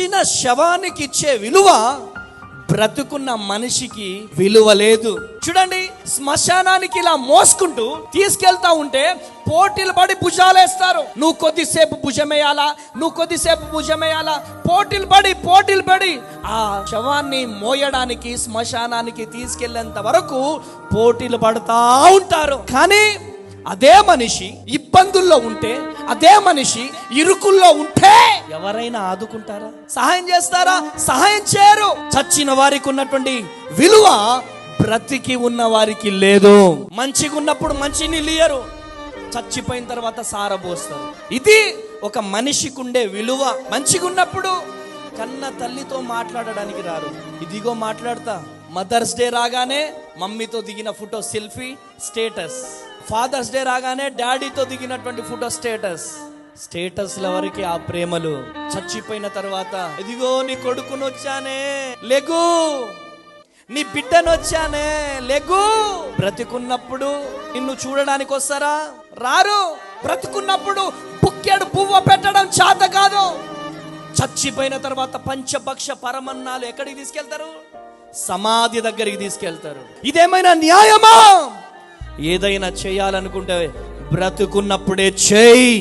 చచ్చిన శవానికి ఇచ్చే విలువ బ్రతుకున్న మనిషికి విలువ లేదు. చూడండి, శ్మశానానికి ఇలా మోసుకుంటూ తీసుకెళ్తా ఉంటే పోటీలు పడి భుజాలేస్తారు. నువ్వు కొద్దిసేపు భుజమేయాలా, నువ్వు కొద్దిసేపు భుజమేయాలా, పోటీలు పడి ఆ శవాన్ని మోయడానికి శ్మశానానికి తీసుకెళ్లేంత వరకు పోటీలు పడతా ఉంటారు. కానీ అదే మనిషి ఇబ్బందుల్లో ఉంటే, అదే మనిషి ఇరుకుల్లో ఉంటే ఎవరైనా ఆదుకుంటారా? సహాయం చేస్తారా? సహాయం చేయరు. చచ్చిన వారికి ఉన్నటువంటి విలువ బ్రతికి ఉన్న వారికి లేదు. మంచిగా ఉన్నప్పుడు మంచి నీళ్ళు ఇయ్యరు, చచ్చిపోయిన తర్వాత సారబోస్తారు. ఇది ఒక మనిషికి ఉండే విలువ. మంచిగా ఉన్నప్పుడు కన్న తల్లితో మాట్లాడడానికి రారు, ఇదిగో మాట్లాడతా. మదర్స్ డే రాగానే మమ్మీతో దిగిన photo selfie status, father's day రాగానే డాడీతో దిగినటువంటి ఫోటో స్టేటస్ల వరకు ఆ ప్రేమలు. చచ్చిపోయిన తర్వాత ఇదిగో నీ కొడుకుని వచ్చానే లెగు, నీ బిడ్డను వచ్చానే లెగు. బ్రతికున్నప్పుడు నిన్ను చూడడానికి వస్తారా? రారు. బ్రతికున్నప్పుడు బుక్కెడు పువ్వ పెట్టడం చేత కాదు. చచ్చిపోయిన తర్వాత పంచభక్ష పరమన్నాలు ఎక్కడికి తీసుకెళ్తారు? సమాధి దగ్గరికి తీసుకెళ్తారు. ఇదేమైనా న్యాయమా? ఏదైనా చేయాలనుకుంటే బ్రతుకున్నప్పుడే చేయి.